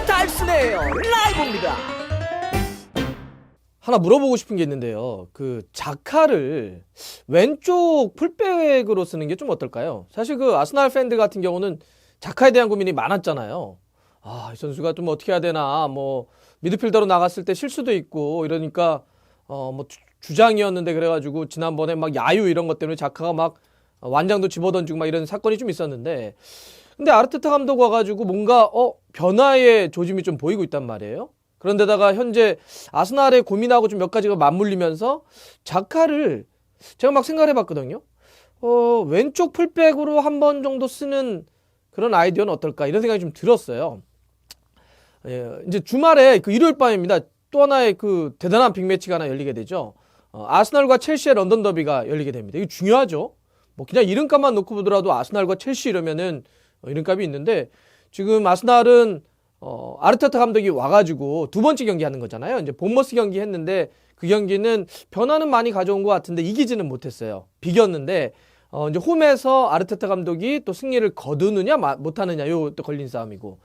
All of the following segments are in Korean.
달순의 라이브입니다. 하나 물어보고 싶은 게 있는데요. 그 자카를 왼쪽 풀백으로 쓰는 게 좀 어떨까요? 사실 그 아스날 팬들 같은 경우는 자카에 대한 고민이 많았잖아요. 아, 이 선수가 좀 어떻게 해야 되나, 뭐 미드필더로 나갔을 때 실수도 있고 이러니까 뭐 주장이었는데 그래가지고 지난번에 막 야유 이런 것 때문에 자카가 막 완장도 집어던지고 막 이런 사건이 좀 있었는데, 근데 아르테타 감독 와가지고 뭔가 변화의 조짐이 좀 보이고 있단 말이에요. 그런데다가 현재 아스날에 고민하고 좀 몇 가지가 맞물리면서 자카를 제가 막 생각을 해봤거든요. 왼쪽 풀백으로 한 번 정도 쓰는 그런 아이디어는 어떨까 이런 생각이 좀 들었어요. 예, 이제 주말에 그 일요일 밤입니다. 또 하나의 그 대단한 빅매치가 하나 열리게 되죠. 아스날과 첼시의 런던 더비가 열리게 됩니다. 이게 중요하죠. 뭐 그냥 이름값만 놓고 보더라도 아스날과 첼시 이러면은 이름값이 있는데, 지금 아스날은 아르테타 감독이 와가지고 두 번째 경기 하는 거잖아요. 이제 본머스 경기 했는데 그 경기는 변화는 많이 가져온 것 같은데 이기지는 못했어요. 비겼는데 이제 홈에서 아르테타 감독이 또 승리를 거두느냐 못하느냐 요 또 걸린 싸움이고,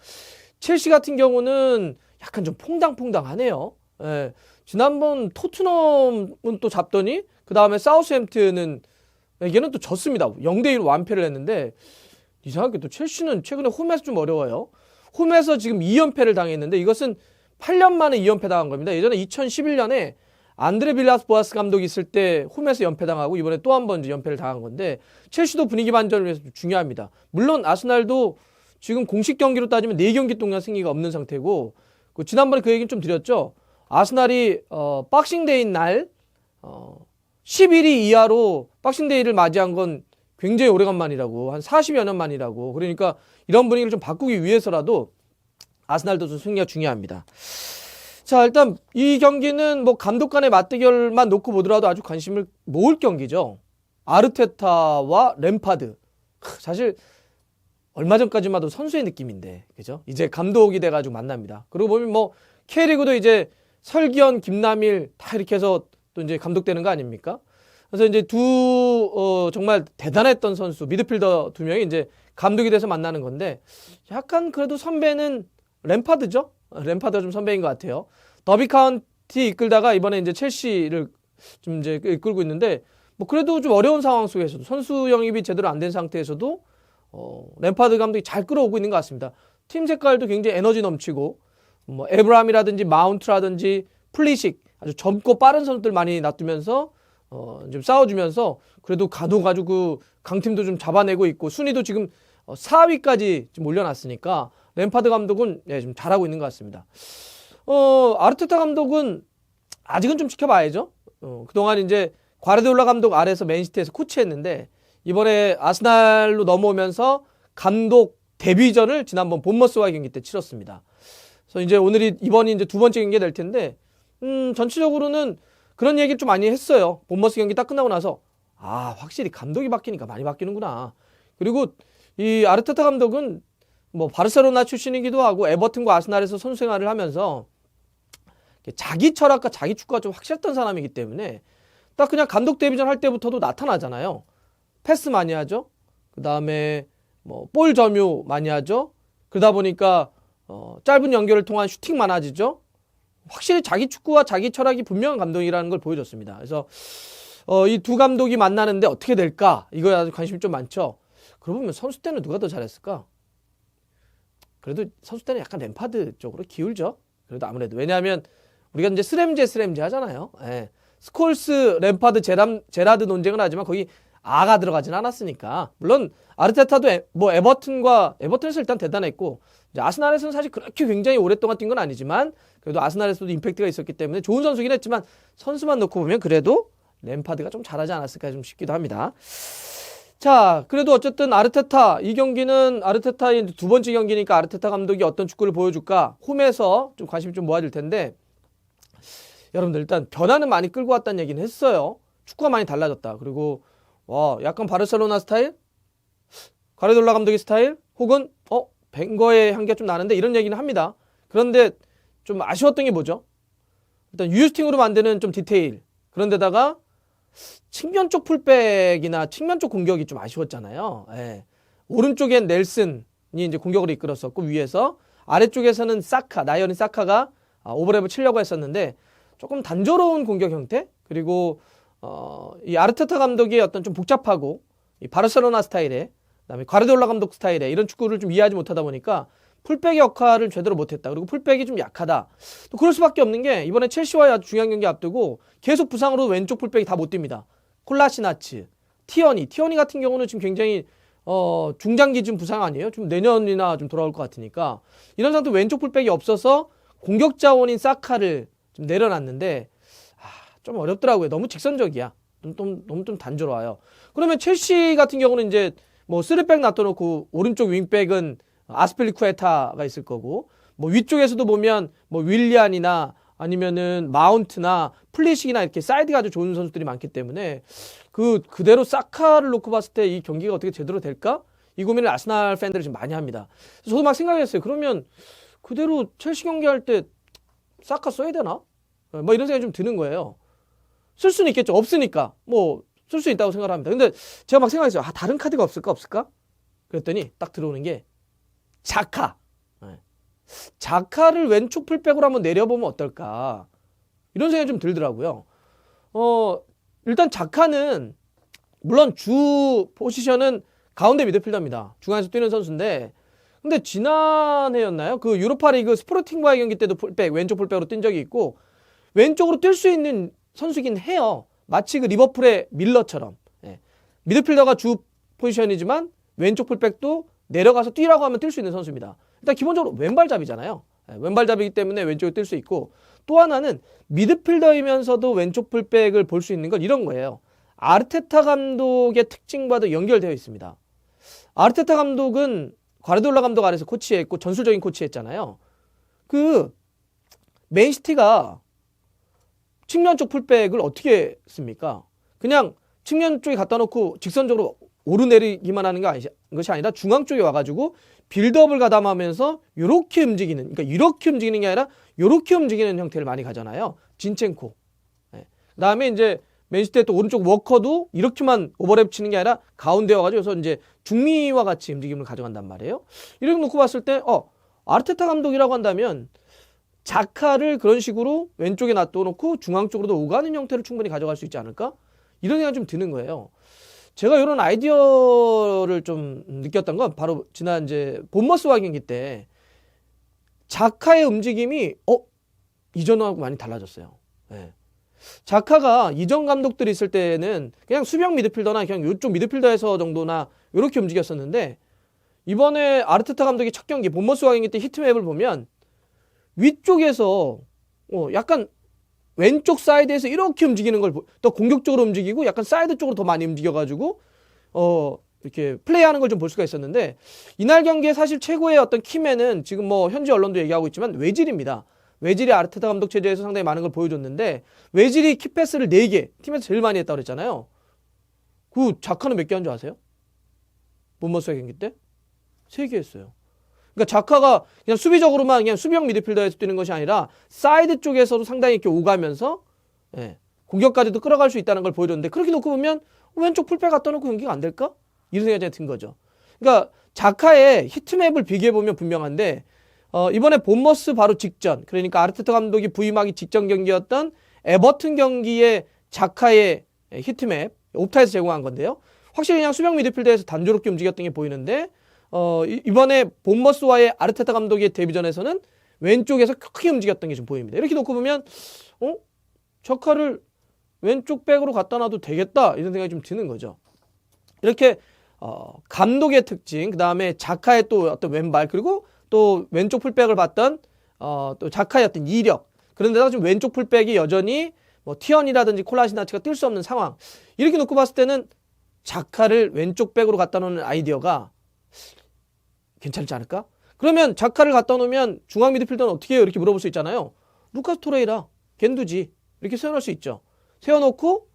첼시 같은 경우는 약간 좀 퐁당퐁당하네요. 예. 지난번 토트넘은 또 잡더니 그 다음에 사우스햄튼은 이게는 또 졌습니다. 0대1 완패를 했는데, 이상하게 또 첼시는 최근에 홈에서 좀 어려워요. 홈에서 지금 2연패를 당했는데 이것은 8년 만에 2연패 당한 겁니다. 예전에 2011년에 안드레 빌라스 보아스 감독이 있을 때 홈에서 연패당하고 이번에 또 한 번 연패를 당한 건데, 첼시도 분위기 반전을 위해서 중요합니다. 물론 아스날도 지금 공식 경기로 따지면 4경기 동안 승리가 없는 상태고, 지난번에 그 얘기는 좀 드렸죠. 아스날이 박싱데이 날 11위 이하로 박싱데이를 맞이한 건 굉장히 오래간만이라고, 한 40여 년 만이라고. 그러니까 이런 분위기를 좀 바꾸기 위해서라도 아스날도 좀 승리가 중요합니다. 자, 일단 이 경기는 뭐 감독 간의 맞대결만 놓고 보더라도 아주 관심을 모을 경기죠. 아르테타와 램파드. 사실 얼마 전까지만 해도 선수의 느낌인데, 그죠? 이제 감독이 돼가지고 만납니다. 그러고 보면 뭐 K리그도 이제 설기현, 김남일 다 이렇게 해서 또 이제 감독 되는 거 아닙니까? 그래서 이제 정말 대단했던 선수, 미드필더 두 명이 이제 감독이 돼서 만나는 건데, 약간 그래도 선배는 램파드죠? 램파드가 좀 선배인 것 같아요. 더비 카운티 이끌다가 이번에 이제 첼시를 좀 이제 이끌고 있는데, 뭐 그래도 좀 어려운 상황 속에서도 선수 영입이 제대로 안 된 상태에서도 램파드 감독이 잘 끌어오고 있는 것 같습니다. 팀 색깔도 굉장히 에너지 넘치고, 뭐 에브람이라든지 마운트라든지 플리식 아주 젊고 빠른 선수들 많이 놔두면서 좀 싸워주면서 그래도 가지고 강팀도 좀 잡아내고 있고, 순위도 지금 4위까지 좀 올려놨으니까 램파드 감독은 좀 잘하고 있는 것 같습니다. 아르테타 감독은 아직은 좀 지켜봐야죠. 그동안 이제 과르디올라 감독 아래에서 맨시티에서 코치했는데, 이번에 아스날로 넘어오면서 감독 데뷔전을 지난번 본머스와의 경기 때 치렀습니다. 그래서 이제 이번이 이제 두 번째 경기가 될 텐데, 전체적으로는 그런 얘기를 좀 많이 했어요. 본머스 경기 딱 끝나고 나서, 확실히 감독이 바뀌니까 많이 바뀌는구나. 그리고 이 아르테타 감독은 뭐 바르셀로나 출신이기도 하고 에버튼과 아스날에서 선수 생활을 하면서 자기 철학과 자기 축구가 좀 확실했던 사람이기 때문에 딱 그냥 감독 데뷔전 할 때부터도 나타나잖아요. 패스 많이 하죠. 그 다음에 뭐 볼 점유 많이 하죠. 그러다 보니까 짧은 연결을 통한 슈팅 많아지죠. 확실히 자기 축구와 자기 철학이 분명한 감독이라는 걸 보여줬습니다. 그래서 이 두 감독이 만나는데 어떻게 될까? 이거에 아주 관심이 좀 많죠. 그러고 보면 선수 때는 누가 더 잘했을까? 그래도 선수 때는 약간 램파드 쪽으로 기울죠. 그래도 아무래도. 왜냐하면 우리가 이제 스램제 하잖아요. 예. 스콜스, 램파드, 제라드 논쟁을 하지만 거기 아가 들어가진 않았으니까. 물론 아르테타도 에버튼에서 일단 대단했고, 이제 아스날에서는 사실 그렇게 굉장히 오랫동안 뛴 건 아니지만 그래도 아스날에서도 임팩트가 있었기 때문에 좋은 선수긴 했지만, 선수만 놓고 보면 그래도 램파드가 좀 잘하지 않았을까 좀 싶기도 합니다. 자, 그래도 어쨌든 아르테타, 이 경기는 아르테타의 두 번째 경기니까 아르테타 감독이 어떤 축구를 보여줄까, 홈에서 좀 관심이 좀 모아질 텐데, 여러분들 일단 변화는 많이 끌고 왔다는 얘기는 했어요. 축구가 많이 달라졌다. 그리고 약간 바르셀로나 스타일, 과르디올라 감독의 스타일, 혹은 벵거의 향기가 좀 나는데, 이런 얘기는 합니다. 그런데 좀 아쉬웠던 게 뭐죠? 일단 유유스팅으로 만드는 좀 디테일, 그런데다가 측면 쪽 풀백이나 측면 쪽 공격이 좀 아쉬웠잖아요. 예. 오른쪽엔 넬슨이 이제 공격을 이끌었었고, 위에서 아래쪽에서는 사카, 나이어린 사카가 오버랩을 치려고 했었는데 조금 단조로운 공격 형태, 그리고 이 아르테타 감독의 어떤 좀 복잡하고 이 바르셀로나 스타일의, 그다음에 과르디올라 감독 스타일의 이런 축구를 좀 이해하지 못하다 보니까 풀백의 역할을 제대로 못했다. 그리고 풀백이 좀 약하다. 또 그럴 수밖에 없는 게 이번에 첼시와의 아주 중요한 경기 앞두고 계속 부상으로 왼쪽 풀백이 다 못 뜁니다. 콜라시나치, 티어니 같은 경우는 지금 굉장히 중장기 좀 부상 아니에요? 좀 내년이나 좀 돌아올 것 같으니까 이런 상태 왼쪽 풀백이 없어서 공격 자원인 사카를 좀 내려놨는데 좀 어렵더라고요. 너무 직선적이야. 너무 좀 단조로워요. 그러면 첼시 같은 경우는 이제 뭐 3백 놔둬놓고 오른쪽 윙백은 아스필리쿠에타가 있을 거고, 뭐 위쪽에서도 보면 뭐 윌리안이나 아니면은 마운트나 플리식이나 이렇게 사이드가 아주 좋은 선수들이 많기 때문에 그대로 사카를 놓고 봤을 때 이 경기가 어떻게 제대로 될까? 이 고민을 아스날 팬들이 지금 많이 합니다. 저도 막 생각했어요. 그러면 그대로 첼시 경기할 때 사카 써야 되나? 뭐 이런 생각이 좀 드는 거예요. 쓸 수는 있겠죠. 없으니까. 뭐 쓸 수 있다고 생각을 합니다. 근데 제가 막 생각했어요. 다른 카드가 없을까? 그랬더니 딱 들어오는 게 자카. 자카를 왼쪽 풀백으로 한번 내려보면 어떨까? 이런 생각이 좀 들더라고요. 일단 자카는 물론 주 포지션은 가운데 미드필더입니다. 중앙에서 뛰는 선수인데, 근데 지난해였나요? 그 유로파리그 스포르팅과의 경기 때도 왼쪽 풀백으로 뛴 적이 있고, 왼쪽으로 뛸 수 있는 선수긴 해요. 마치 그 리버풀의 밀러처럼. 미드필더가 주 포지션이지만 왼쪽 풀백도 내려가서 뛰라고 하면 뛸 수 있는 선수입니다. 일단 기본적으로 왼발잡이잖아요. 왼발잡이기 때문에 왼쪽에 뛸 수 있고, 또 하나는 미드필더이면서도 왼쪽 풀백을 볼 수 있는 건 이런 거예요. 아르테타 감독의 특징과도 연결되어 있습니다. 아르테타 감독은 과르디올라 감독 아래서 코치했고 전술적인 코치했잖아요. 그 맨시티가 측면 쪽 풀백을 어떻게 씁니까? 그냥 측면 쪽에 갖다 놓고 직선적으로 오르내리기만 하는 것이 아니라 중앙 쪽에 와가지고 빌드업을 가담하면서 이렇게 움직이는, 그러니까 이렇게 움직이는 게 아니라 이렇게 움직이는 형태를 많이 가잖아요. 진첸코. 그다음에 이제 맨시티의 또 오른쪽 워커도 이렇게만 오버랩 치는 게 아니라 가운데 와가지고 그래서 이제 중미와 같이 움직임을 가져간단 말이에요. 이렇게 놓고 봤을 때 아르테타 감독이라고 한다면 자카를 그런 식으로 왼쪽에 놔둬놓고 중앙 쪽으로도 오가는 형태를 충분히 가져갈 수 있지 않을까? 이런 생각이 좀 드는 거예요. 제가 이런 아이디어를 좀 느꼈던 건 바로 지난 이제 본머스와 경기 때 자카의 움직임이 이전하고 많이 달라졌어요. 자카가 이전 감독들이 있을 때는 그냥 수비형 미드필더나 그냥 이쪽 미드필더에서 정도나 이렇게 움직였었는데, 이번에 아르테타 감독이 첫 경기 본머스와 경기 때 히트맵을 보면 위쪽에서 약간 왼쪽 사이드에서 이렇게 움직이는 걸 더 공격적으로 움직이고 약간 사이드 쪽으로 더 많이 움직여가지고 이렇게 플레이하는 걸 좀 볼 수가 있었는데, 이날 경기에 사실 최고의 어떤 키맨은 지금 뭐 현지 언론도 얘기하고 있지만 외질입니다. 외질이 아르테타 감독 체제에서 상당히 많은 걸 보여줬는데, 외질이 키패스를 4개 팀에서 제일 많이 했다고 그랬잖아요. 그 자카는 몇 개 한 줄 아세요? 본머스의 경기 때? 3개 했어요. 그러니까 자카가 그냥 수비적으로만 그냥 수비형 미드필더에서 뛰는 것이 아니라 사이드 쪽에서도 상당히 이렇게 오가면서 공격까지도 끌어갈 수 있다는 걸 보여줬는데, 그렇게 놓고 보면 왼쪽 풀백 갖다 놓고 경기가 안 될까? 이런 생각이 든 거죠. 그러니까 자카의 히트맵을 비교해보면 분명한데, 이번에 본머스 바로 직전, 그러니까 아르테타 감독이 부임하기 직전 경기였던 에버튼 경기의 자카의 히트맵, 옵타에서 제공한 건데요. 확실히 그냥 수비형 미드필더에서 단조롭게 움직였던 게 보이는데, 이번에 본머스와의 아르테타 감독의 데뷔전에서는 왼쪽에서 크게 움직였던 게 좀 보입니다. 이렇게 놓고 보면 자카를 왼쪽 백으로 갖다 놔도 되겠다 이런 생각이 좀 드는 거죠. 이렇게 감독의 특징, 그 다음에 자카의 또 어떤 왼발, 그리고 또 왼쪽 풀백을 봤던 또 자카의 어떤 이력, 그런데다가 지금 왼쪽 풀백이 여전히 뭐 티언이라든지 콜라시나치가 뛸 수 없는 상황, 이렇게 놓고 봤을 때는 자카를 왼쪽 백으로 갖다 놓는 아이디어가 괜찮지 않을까? 그러면 자카를 갖다 놓으면 중앙 미드필더는 어떻게 해요? 이렇게 물어볼 수 있잖아요. 루카스 토레이라, 겐두지 이렇게 세워놓을 수 있죠. 세워놓고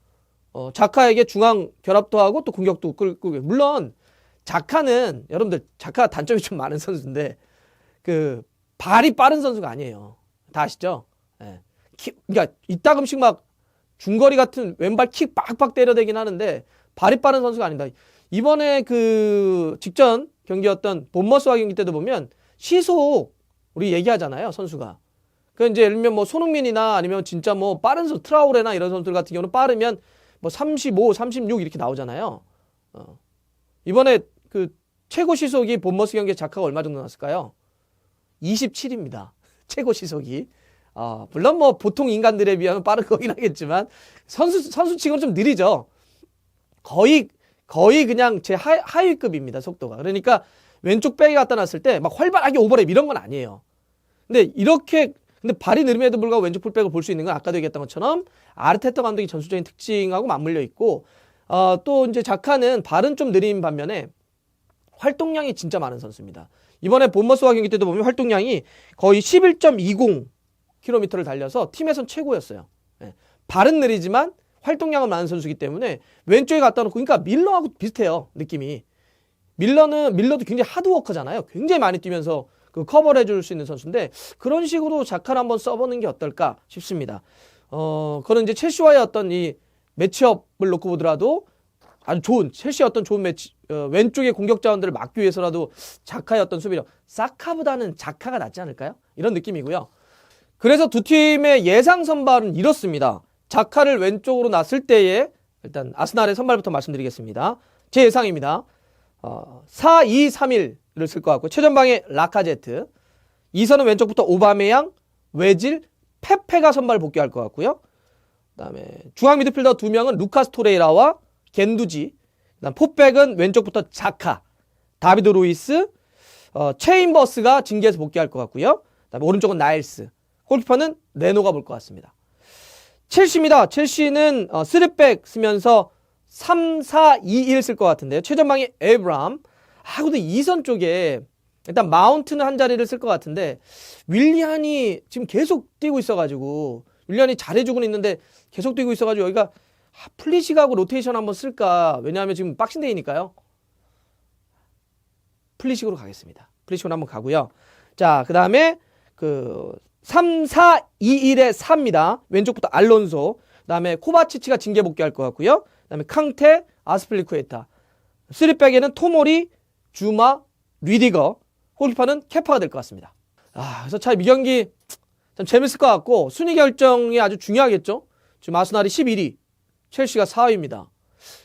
자카에게 중앙 결합도 하고 또 공격도 끌고, 물론 자카는 여러분들 자카가 단점이 좀 많은 선수인데 그 발이 빠른 선수가 아니에요. 다 아시죠? 그러니까 이따금씩 막 중거리 같은 왼발 킥 빡빡 때려대긴 하는데 발이 빠른 선수가 아니다. 이번에 그 직전 경기였던 본머스와 경기 때도 보면 시속 우리 얘기하잖아요, 선수가. 그 이제 예를 들면 뭐 손흥민이나 아니면 진짜 뭐 빠른 선수 트라우레나 이런 선수들 같은 경우는 빠르면 뭐 35, 36 이렇게 나오잖아요. 이번에 그 최고 시속이 본머스 경기에 자카가 얼마 정도 났을까요? 27입니다. 최고 시속이. 물론 뭐 보통 인간들에 비하면 빠른 거긴 하겠지만 선수치고는 좀 느리죠. 거의 그냥 제 하위급입니다. 속도가. 그러니까 왼쪽 백에 갖다 놨을 때 막 활발하게 오버랩 이런 건 아니에요. 근데 발이 느림에도 불구하고 왼쪽 풀백을 볼 수 있는 건 아까도 얘기했던 것처럼 아르테타 감독의 전술적인 특징하고 맞물려 있고, 또 이제 자카는 발은 좀 느린 반면에 활동량이 진짜 많은 선수입니다. 이번에 본머스와 경기 때도 보면 활동량이 거의 11.20km를 달려서 팀에선 최고였어요. 예. 발은 느리지만 활동량은 많은 선수이기 때문에 왼쪽에 갖다 놓고, 그러니까 밀러하고 비슷해요, 느낌이. 밀러도 굉장히 하드워커잖아요. 굉장히 많이 뛰면서 그 커버를 해줄 수 있는 선수인데, 그런 식으로 자카를 한번 써보는 게 어떨까 싶습니다. 그런 이제 첼시와의 어떤 이 매치업을 놓고 보더라도 아주 좋은, 첼시의 어떤 좋은 왼쪽의 공격 자원들을 막기 위해서라도 자카의 어떤 수비력, 사카보다는 자카가 낫지 않을까요? 이런 느낌이고요. 그래서 두 팀의 예상 선발은 이렇습니다. 자카를 왼쪽으로 놨을 때에 일단 아스날의 선발부터 말씀드리겠습니다. 제 예상입니다. 4-2-3-1을 쓸 것 같고, 최전방에 라카제트, 2선은 왼쪽부터 오바메양, 외질, 페페가 선발 복귀할 것 같고요. 그다음에 중앙 미드필더 2명은 루카스 토레이라와 겐두지, 그다음 포백은 왼쪽부터 자카, 다비드 루이스, 체인버스가 징계에서 복귀할 것 같고요. 그다음에 오른쪽은 나일스, 골키퍼는 레노가 볼 것 같습니다. 첼시입니다. 첼시는 3백 쓰면서 3-4-2-1 쓸 것 같은데요. 최전방에 에브람. 근데 2선 쪽에 일단 마운트는 한 자리를 쓸 것 같은데, 윌리안이 지금 계속 뛰고 있어가지고, 윌리안이 잘해주고는 있는데 계속 뛰고 있어가지고 여기가 플리시가고 로테이션 한번 쓸까? 왜냐하면 지금 박싱데이니까요. 플리식으로 가겠습니다. 플리식으로 한번 가고요. 자, 그 다음에 3-4-2-1의 4입니다. 왼쪽부터 알론소, 그 다음에 코바치치가 징계 복귀할 것 같고요. 그 다음에 캉테, 아스플리쿠에타. 3백에는 토모리, 주마, 리디거, 골키퍼는 케파가 될 것 같습니다. 그래서 참 이 경기 참 재밌을 것 같고, 순위 결정이 아주 중요하겠죠. 지금 아스날이 11위, 첼시가 4위입니다.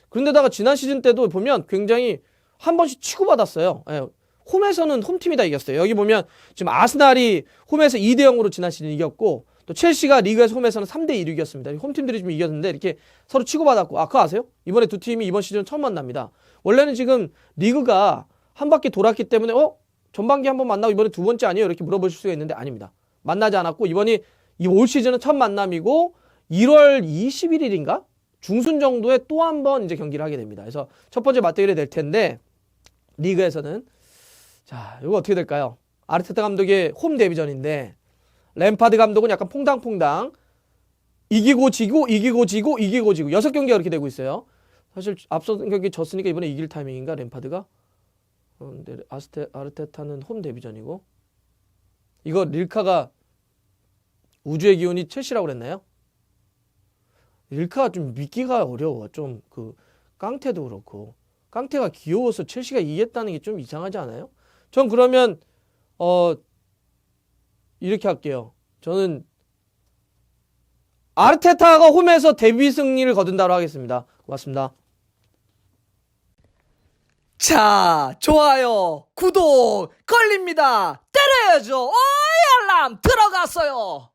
그런데다가 지난 시즌 때도 보면 굉장히 한 번씩 치고받았어요. 예, 홈에서는 홈팀이 다 이겼어요. 여기 보면 지금 아스날이 홈에서 2-0으로 지난 시즌 이겼고, 또 첼시가 리그에서 홈에서는 3-2로 이겼습니다. 홈팀들이 좀 이겼는데 이렇게 서로 치고받았고, 그거 아세요? 이번에 두 팀이 이번 시즌 처음 만납니다. 원래는 지금 리그가 한 바퀴 돌았기 때문에 전반기 한번 만나고 이번에 두 번째 아니에요? 이렇게 물어보실 수가 있는데 아닙니다. 만나지 않았고, 이번이 올 시즌은 첫 만남이고 1월 21일인가? 중순 정도에 또 한 번 이제 경기를 하게 됩니다. 그래서 첫 번째 맞대결이 될 텐데, 리그에서는 자, 이거 어떻게 될까요? 아르테타 감독의 홈 데뷔전인데, 램파드 감독은 약간 퐁당퐁당 이기고 지고 6경기가 그렇게 되고 있어요. 사실 앞선 경기 졌으니까 이번에 이길 타이밍인가, 램파드가? 근데 아르테타는 홈 데뷔전이고, 이거 릴카가 우주의 기운이 첼시라고 그랬나요? 릴카가 좀 믿기가 어려워. 좀 깡테도 그렇고, 깡테가 귀여워서 첼시가 이겼다는 게 좀 이상하지 않아요? 전 그러면 이렇게 할게요. 저는 아르테타가 홈에서 데뷔 승리를 거둔다고 하겠습니다. 고맙습니다. 자, 좋아요, 구독 걸립니다. 때려야죠. 알람 들어갔어요.